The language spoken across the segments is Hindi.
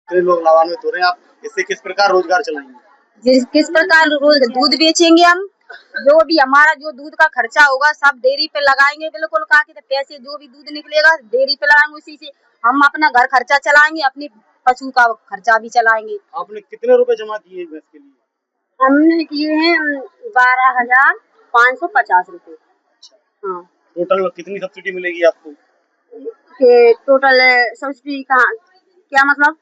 कितने लोग लाभान्वित हो रहे हैं, आप इससे किस प्रकार रोजगार चलाएंगे? किस प्रकार रोज दूध बेचेंगे हम, जो भी हमारा जो दूध का खर्चा होगा सब डेयरी पे लगाएंगे। बिल्कुल कहा कि पैसे जो भी दूध निकलेगा डेयरी पे लगाएंगे, उसी से हम अपना घर खर्चा चलाएंगे, अपनी पशु का खर्चा भी चलाएंगे। आपने कितने रुपए जमा किए भैंस के लिए? हमने किए हैं 12,550 रुपए। हाँ, टोटल कितनी सब्सिडी मिलेगी आपको? टोटल सब्सिडी कहाँ, क्या मतलब?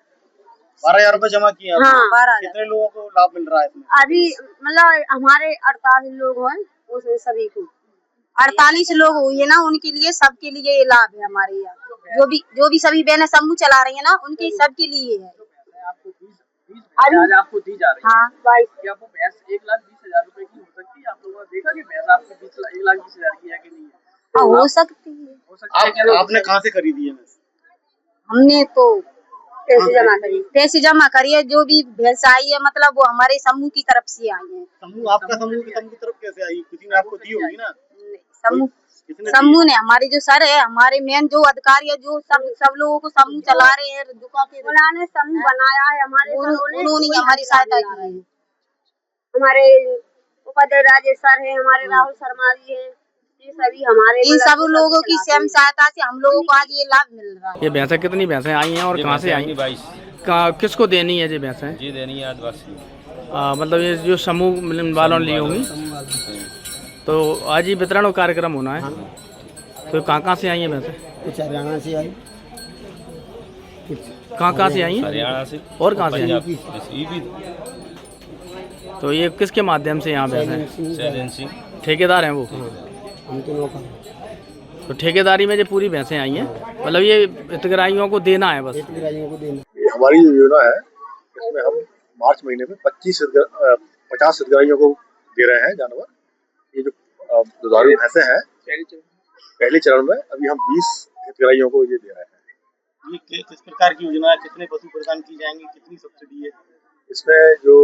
12,000 रुपए जमा किए आपने? हाँ, 12,000। कितने लोगों को लाभ मिल रहा है इसमें? अभी मतलब हमारे 48 लोग हैं, उसमें सभी को 48 लोग हुए ना, उनके लिए सबके लिए ये लाभ है। हमारे यहाँ जो भी सभी बहनें समूह चला रही है ना, उनके सबके लिए है। आज आपको दी जा रही है। हाँ, क्या वो भैंस 1,20,000 रुपए की हो सकती है? आप लोगों ने देखा कि भैंस आपकी 1,20,000 की है कि नहीं है? हाँ, हो सकती है। आपने कहाँ से खरीदी है भैंस? हमने तो पैसे जमा करिए। जो भी भैंस आई है मतलब वो हमारे समूह की तरफ से आई है। समूह, आपका समूह की तरफ कैसे आई? किसी ने आपको दी होगी ना? समूह ने, हमारे जो सर है, हमारे मेन जो अधिकारी है, जो सब लोगों को समूह चला रहे हैं, उन्होंने समूह बनाया है। हमारे उन्होंने हमारी सहायता की है। हमारे उपाध्याय राजेश सर है, हमारे राहुल शर्मा जी है, ये सभी हमारे इन सब लोगों की स्वयं सहायता से हम लोगों को आज ये लाभ मिल रहा है। ये भैंसें कितनी भैंसें आई हैं और कहाँ से आई? 22 किसको देनी है ये भैंसें? जी देनी है आदिवासी। मतलब ये जो समूह वालों ने ली होंगी, तो आज ही वितरण कार्यक्रम होना है। तो कहाँ से आई हैं भैंसें? कुछ हरियाणा से आई, कहाँ से आई हैं? हरियाणा से और कहाँ से आई? ईबी तो ये किसके माध्यम से यहाँ भैंसें? सैजन सिंह ठेकेदार हैं वो? हम तो नौकर। तो ठेकेदारी में जो पूरी भैंसें आई हैं, मतलब ये हितग्राहियों को देना है बस? हितग्राहियों को देना। हमारी जो योजना है इसमें हम मार्च महीने में 50 हितग्राहियों को दे रहे हैं जानवर। ये जो दुधारू भैंसें हैं पहले चरण में, अभी हम 20 हितग्राहियों को ये दे रहे हैं। ये किस प्रकार की योजना है? कितने पशु प्रदान की जाएंगी? कितनी सब्सिडी है इसमें? जो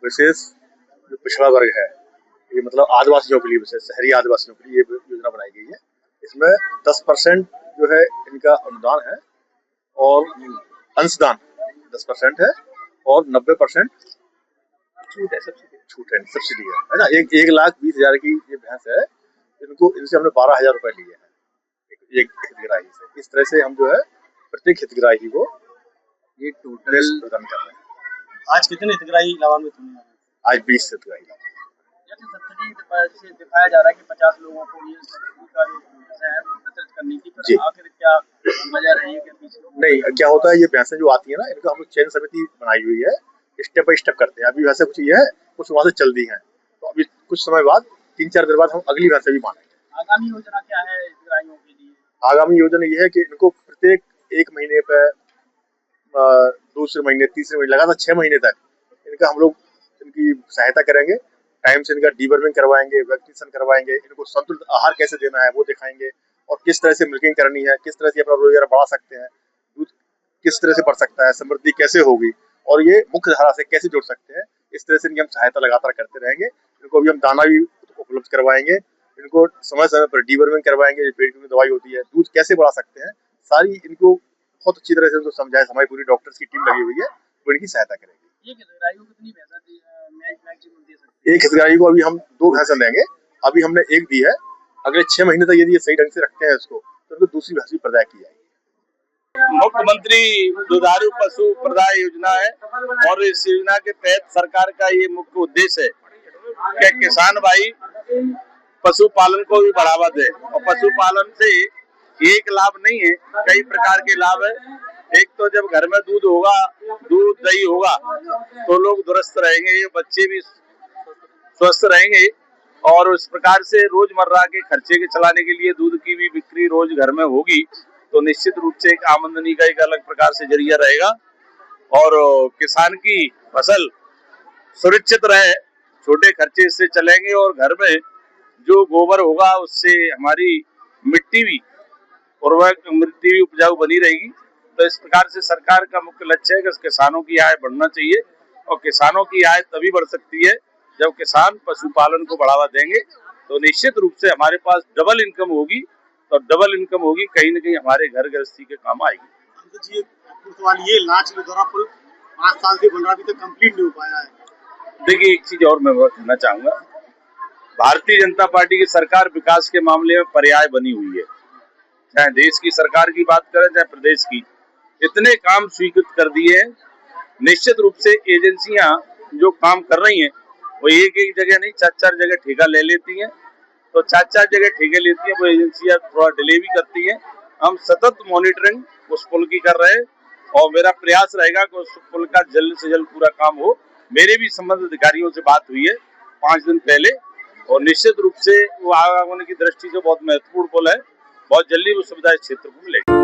विशेष जो पिछड़ा वर्ग है, ये मतलब आदिवासियों के लिए, विशेष शहरी आदिवासियों के लिए ये योजना बनाई गई है। इसमें 10% जो है इनका अनुदान है और अंशदान 10% है और 90% छूट है, सब्सिडी है ना। 1,20,000 की ये भैंस है, इनसे हमने 12,000 रुपए लिए हैं एक हितग्राही से। इस तरह से हम जो है प्रत्येक हितग्राही को ये टोटल प्रदान कर रहे हैं। आज कितने हितग्राही लाभान्वित हुए हैं? आज 20 हितग्राही। जैसे सब्सिडी से दिखाया जा रहा है कि 50 लोगों को ये सब्सिडी का जो है वितरित करने की, पर आखिर क्या वजह रही है कि पीछे? नहीं, क्या होता है, ये भैंसें जो आती है ना, इनका हम लोग चयन समिति बनाई हुई है, स्टेप बाय स्टेप करते हैं। अभी वैसे कुछ ये है, कुछ वहाँ से चल दी है, तो अभी कुछ समय बाद 3-4 दिन बाद हम अगली भैंसें भी मानेंगे। आगामी योजना क्या है हितग्राहियों के लिए? आगामी योजना ये है कि इनको प्रत्येक 1 महीने पे, दूसरे महीने, तीसरे महीने, लगातार 6 महीने तक इनका हम लोग इनकी सहायता करेंगे। टाइम से इनका डीवर्मिंग करवाएंगे, वैक्सीनेशन करवाएंगे, इनको संतुलित आहार कैसे देना है वो दिखाएंगे, और किस तरह से मिल्किंग करनी है, किस तरह से अपना रोजगार बढ़ा सकते हैं, दूध किस तरह से बढ़ सकता है, समृद्धि कैसे होगी, और ये मुख्य धारा से कैसे जोड़ सकते हैं। इस तरह से इनकी हम सहायता लगातार करते रहेंगे। इनको भी हम दाना भी उपलब्ध करवाएंगे, इनको समय समय पर डीवर्मिंग करवाएंगे, पेट की दवाई होती है, दूध कैसे बढ़ा सकते हैं, सारी इनको बहुत अच्छी तरह से उनको समझाए। हमारी पूरी डॉक्टर्स की टीम लगी हुई है, वो इनकी सहायता करेगी। एक हितग्राही को अभी हम 2 भैंसें देंगे। अभी हमने 1 दी है, अगले 6 महीने तक यदि ये सही ढंग से रखते हैं इसको, तो उनको दूसरी भैंस भी प्रदाय की जाएगी। मुख्यमंत्री दुधारू पशु प्रदाय योजना है, और इस योजना के तहत सरकार का ये मुख्य उद्देश्य है कि किसान भाई पशुपालन को भी बढ़ावा दे। और पशुपालन से एक लाभ नहीं है, कई प्रकार के लाभ है। एक तो जब घर में दूध होगा, दूध दही होगा, तो लोग दुरुस्त रहेंगे, बच्चे भी स्वस्थ रहेंगे, और इस प्रकार से रोजमर्रा के खर्चे के चलाने के लिए दूध की भी बिक्री रोज घर में होगी, तो निश्चित रूप से एक आमदनी का एक अलग प्रकार से जरिया रहेगा, और किसान की फसल सुरक्षित रहे, छोटे खर्चे इससे चलेंगे, और घर में जो गोबर होगा उससे हमारी मिट्टी भी उर्वरक, मिट्टी भी उपजाऊ बनी रहेगी। तो इस प्रकार से सरकार का मुख्य लक्ष्य है कि किसानों की आय बढ़ना चाहिए, और किसानों की आय तभी बढ़ सकती है जब किसान पशुपालन को बढ़ावा देंगे, तो निश्चित रूप से हमारे पास डबल इनकम होगी, तो डबल इनकम होगी, कहीं न कहीं हमारे घर गृहस्थी के काम आएगी। जी, सवाल ये लाच लिधौरा पुल 5 साल से बन रहा, अभी तक कंप्लीट नहीं हो पाया है। देखिए, एक चीज और मैं कहना चाहूंगा, भारतीय जनता पार्टी की सरकार विकास के मामले में पर्याय बनी हुई है। चाहे देश की सरकार की बात करें चाहे प्रदेश की, इतने काम स्वीकृत कर दिए हैं। निश्चित रूप से एजेंसियां जो काम कर रही हैं वो एक जगह नहीं 4 जगह ठेका ले लेती हैं। तो 4 जगह ठेके लेती हैं वो एजेंसियां, थोड़ा डिले भी करती हैं। हम सतत मॉनिटरिंग उस पुल की कर रहे हैं और मेरा प्रयास रहेगा कि उस पुल का जल्द से जल्द पूरा काम हो। मेरे भी संबंधित अधिकारियों से बात हुई है 5 दिन पहले और निश्चित रूप से वो आगे होने की दृष्टि से बहुत महत्वपूर्ण पुल है। बहुत जल्दी वो सुविधा इस क्षेत्र को मिलेगी।